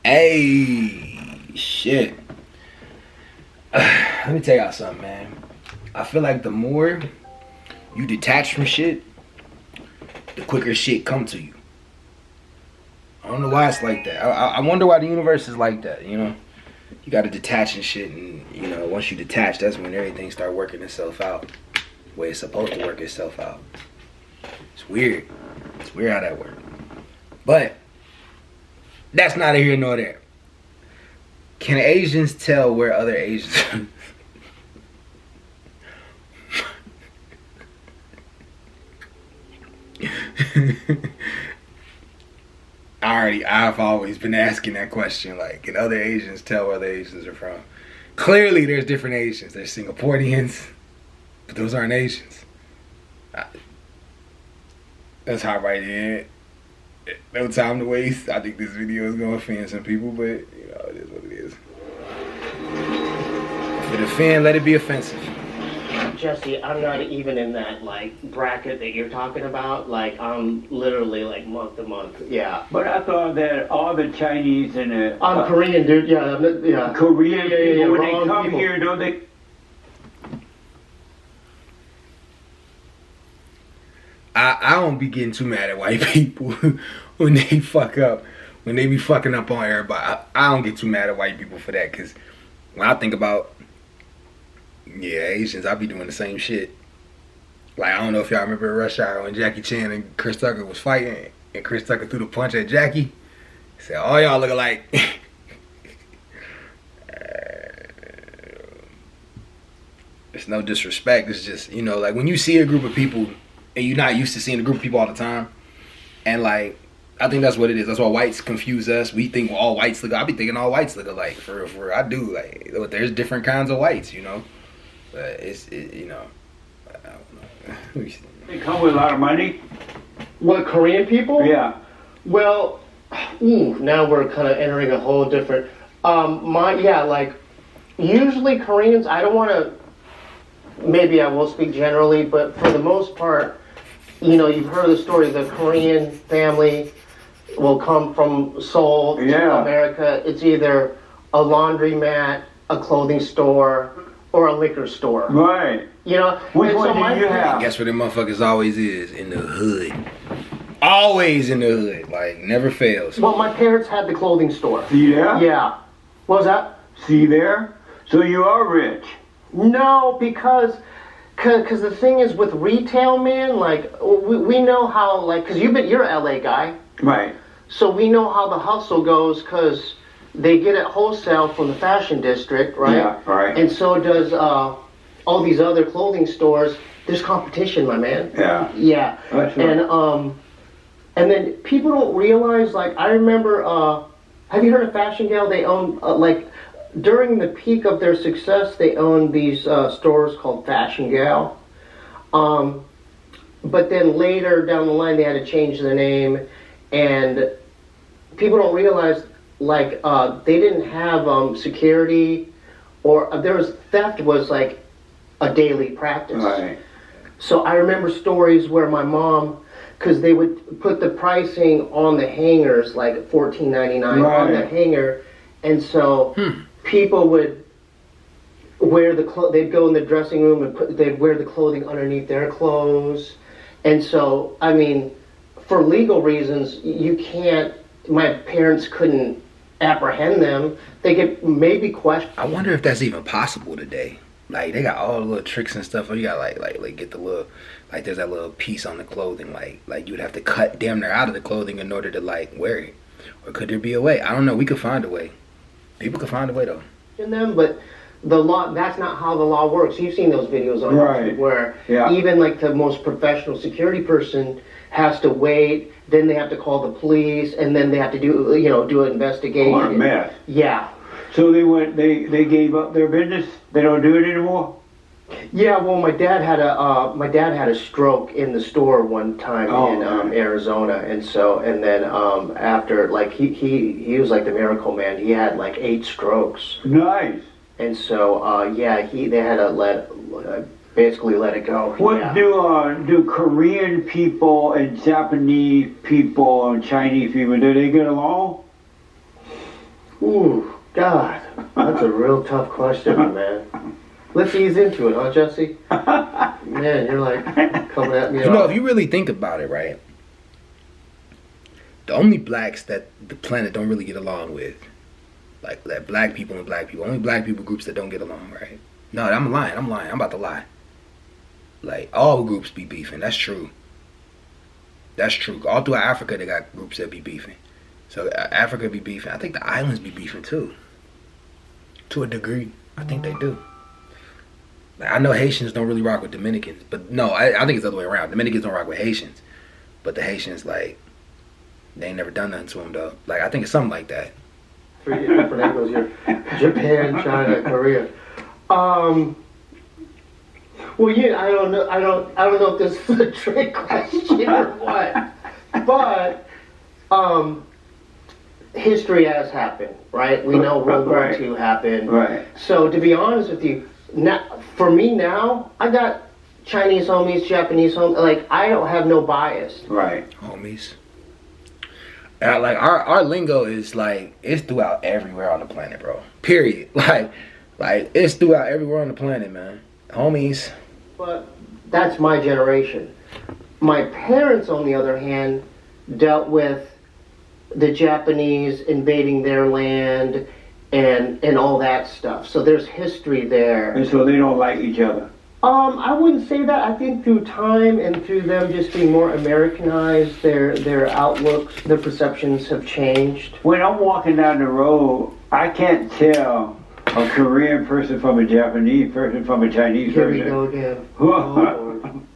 Hey, shit. Let me tell y'all something, man. I feel like the more you detach from shit, the quicker shit come to you. I don't know why it's like that. I wonder why the universe is like that, you know? You gotta detach and shit, and, you know, once you detach, that's when everything start working itself out the way it's supposed to work itself out. It's weird. It's weird how that works. But that's neither here nor there. Can Asians tell where other Asians I've always been asking that question, like, can other Asians tell where other Asians are from? Clearly there's different Asians. There's Singaporeans, but those aren't Asians. That's hot right in. No time to waste. I think this video is gonna offend some people, but you know, it is what it is. If it offend, let it be offensive. Jesse, I'm not even in that like bracket that you're talking about. Like I'm literally like month to month. Yeah. But I thought that all the Chinese and I'm Korean, dude. Yeah, yeah. Korean people, when they wrong come people. here, don't they? I don't be getting too mad at white people when they fuck up. When they be fucking up on everybody. I don't get too mad at white people for that, because when I think about Asians, I be doing the same shit. Like, I don't know if y'all remember Rush Hour when Jackie Chan and Chris Tucker was fighting, and Chris Tucker threw the punch at Jackie. He said, all y'all look alike. It's no disrespect. It's just, you know, like when you see a group of people and you're not used to seeing a group of people all the time, and like, I think that's what it is. That's why whites confuse us. We think all whites look. I be thinking all whites look alike. For real, I do. Like, there's different kinds of whites, you know. But you know, I don't know. They come with a lot of money. What, Korean people? Yeah. Well, now we're kind of entering a whole different. Like usually Koreans. I don't want to. Maybe I will speak generally, but for the most part, you know, you've heard the story. The Korean family will come from Seoul to America. It's either a laundromat, a clothing store, or a liquor store. Right. You know? Which one do you have? Guess where them motherfuckers always is? In the hood. Always in the hood. Like, never fails. Well, my parents had the clothing store. See there? Yeah. What was that? See there? So you are rich. No, because the thing is with retail, man, like, we know how, like, because you're an LA guy. Right. So we know how the hustle goes, because they get it wholesale from the fashion district, right? Yeah, right. And so does all these other clothing stores. There's competition, my man. Yeah. Yeah. That's right. And then people don't realize, like, I remember, have you heard of Fashion Gal? They own, during the peak of their success, they owned these stores called Fashion Gal. But then later down the line, they had to change the name, and people don't realize, like, they didn't have security, or theft was like a daily practice. Right. So I remember stories where my mom, because they would put the pricing on the hangers, like $14.99 on the hanger, and so people would wear they'd go in the dressing room and they'd wear the clothing underneath their clothes, and so I mean, for legal reasons, you can't. My parents couldn't apprehend them. They could maybe question. I wonder if that's even possible today. Like, they got all the little tricks and stuff. Or you got like get the little, like, there's that little piece on the clothing. Like you would have to cut damn near out of the clothing in order to like wear it. Or could there be a way? I don't know. We could find a way. People could find a way though. In them, but the law, that's not how the law works. You've seen those videos on YouTube where even like the most professional security person has to wait, then they have to call the police, and then they have to do an investigation. What a mess. Yeah. So they gave up their business? They don't do it anymore? Yeah, well, my dad had a stroke in the store one time in Arizona, and then after, like, he was like the miracle man. He had like 8 strokes. Nice. And so they had to basically let it go. What do Korean people and Japanese people and Chinese people, do they get along? Ooh, God, that's a real tough question, man. Let's ease into it, huh, Jesse? Man, you're like coming at me. You know, if you really think about it, right? The only blacks that the planet don't really get along with, like that black people and black people, only black people groups that don't get along, right? No, I'm lying. I'm about to lie. Like, all groups be beefing. That's true. That's true. All throughout Africa, they got groups that be beefing. So Africa be beefing. I think the islands be beefing too. To a degree. I think they do. Like, I know Haitians don't really rock with Dominicans. But no, I think it's the other way around. Dominicans don't rock with Haitians. But the Haitians, like, they ain't never done nothing to them, though. Like, I think it's something like that. 3 different angles here. Japan, China, Korea. Well, yeah, I don't know if this is a trick question or what. But history has happened, right? We know World War II happened. Right. So to be honest with you, for me now, I got Chinese homies, Japanese homies. Like, I don't have no bias. Right. Homies. Like, our lingo is like, it's throughout everywhere on the planet, bro. Period. Like it's throughout everywhere on the planet, man. Homies. But that's my generation. My parents, on the other hand, dealt with the Japanese invading their land and all that stuff. So there's history there. And so they don't like each other. I wouldn't say that. I think through time and through them just being more Americanized, their outlooks, their perceptions have changed. When I'm walking down the road, I can't tell a Korean person from a Japanese person from a Chinese Here person. we go again.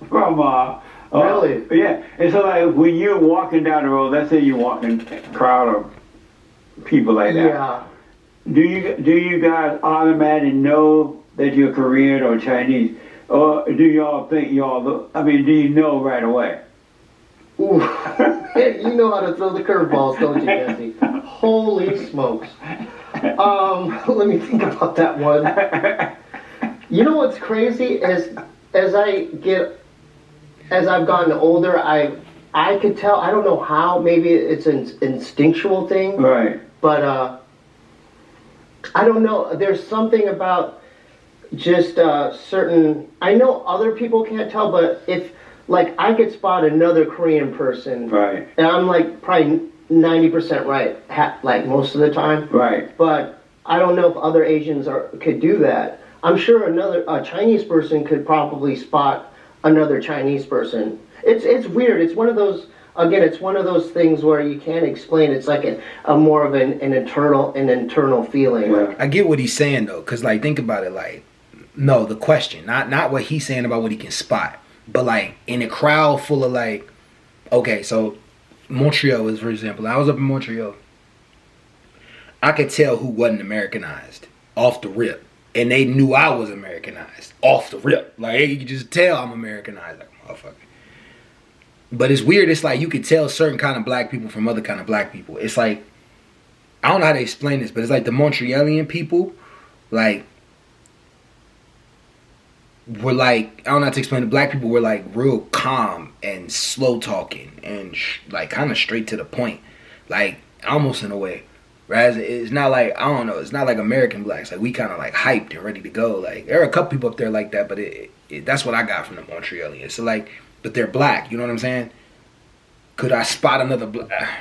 From really? Yeah. And so, like, when you're walking down the road, let's say you're walking a crowd of people like that. Yeah. Do you guys automatically know that you're Korean or Chinese? Or do y'all think y'all look, do you know right away? Ooh. You know how to throw the curveballs, don't you, Jesse? Holy smokes. Let me think about that one. You know what's crazy is as I've gotten older, I could tell. I don't know how. Maybe it's an instinctual thing. Right. But I don't know. There's something about just certain. I know other people can't tell, but if like I could spot another Korean person, right, and I'm like probably 90% right, like most of the time. Right. But I don't know if other Asians could do that. I'm sure a Chinese person could probably spot another Chinese person. It's weird. It's one of those. Again, it's one of those things where you can't explain. It's like a more of an internal feeling. Yeah. I get what he's saying though, cause like think about it. Like, no, the question, not what he's saying about what he can spot, but like in a crowd full of like, okay, so Montreal is, for example. I was up in Montreal. I could tell who wasn't Americanized off the rip, and they knew I was Americanized off the rip. Like, hey, you could just tell I'm Americanized, like motherfucker. But it's weird. It's like you could tell certain kind of black people from other kind of black people. It's like, I don't know how to explain this, but it's like the Montrealian people, like, were like, I don't know how to explain it. Black people were like real calm and slow talking and like kind of straight to the point, like almost in a way. Whereas it's not like, I don't know, it's not like American blacks. Like we kind of like hyped and ready to go. Like there are a couple people up there like that, but that's what I got from the Montrealians. So like, but they're black. You know what I'm saying? Could I spot another black?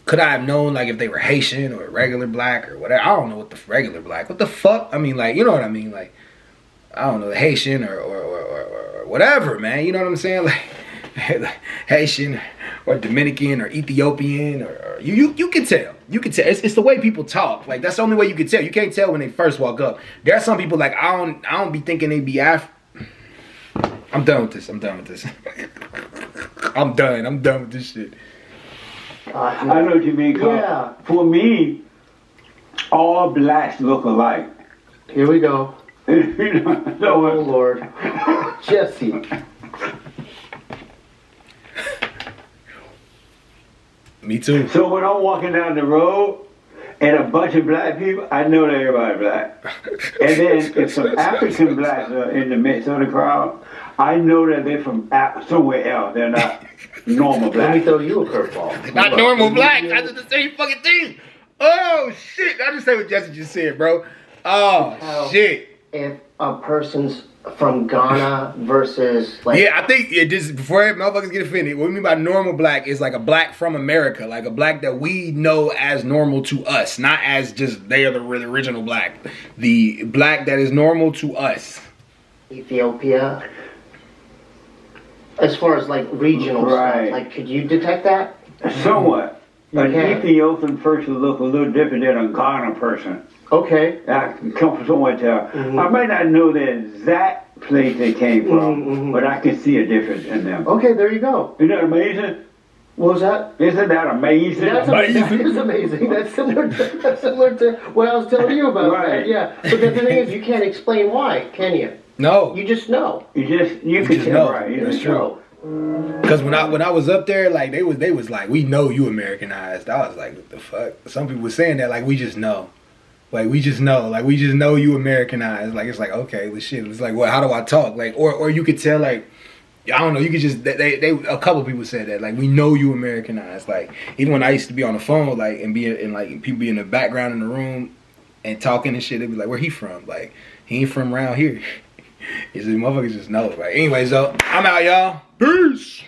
Could I have known like if they were Haitian or regular black or whatever? I don't know what the regular black. What the fuck? I mean, like, you know what I mean? Like, I don't know, Haitian or whatever, man. You know what I'm saying? Like Haitian or Dominican or Ethiopian or you can tell. You can tell. It's the way people talk. Like that's the only way you can tell. You can't tell when they first walk up. There are some people like I don't be thinking they be I'm done with this. I'm done with this shit. I know what you mean. Yeah. For me, all blacks look alike. Here we go. Oh Lord. Jesse. Me too. So when I'm walking down the road and a bunch of black people, I know that everybody black. And then if some African blacks are in the midst of the crowd, I know that they're from somewhere else. They're not normal black. Let me throw you a curveball. Not normal black. I did the same fucking thing. Oh even say what Jesse just said, bro. Oh, shit. If a person's from Ghana versus like Yeah, I think this before motherfuckers get offended. What we mean by normal black is like a black from America, like a black that we know as normal to us, not as just they are the original black. The black that is normal to us. Ethiopia. As far as like regional stuff, like could you detect that? Somewhat. An can. Ethiopian person look a little different than a Ghana person. Okay. I can come from somewhere tell. I might not know the exact place they came from, but I can see a difference in them. Okay, there you go. Isn't that amazing? What was that? Isn't that amazing? That is amazing. That's similar to what I was telling you about. Right. Yeah. But the thing is, you can't explain why, can you? No. You just know. You can just tell, know. right? That's true. Because when I was up there, like they was like, we know you Americanized. I was like, what the fuck? Some people were saying that like we just know. Like we just know you Americanized. Like it's like, okay, well shit. It's like, well, how do I talk? Like or you could tell like, I don't know, you could just they a couple people said that, like we know you Americanized. Like even when I used to be on the phone, like and be in like people be in the background in the room and talking and shit, they'd be like, where he from? Like he ain't from around here. He said, motherfuckers just know, right? Anyway, so I'm out, y'all. Peace.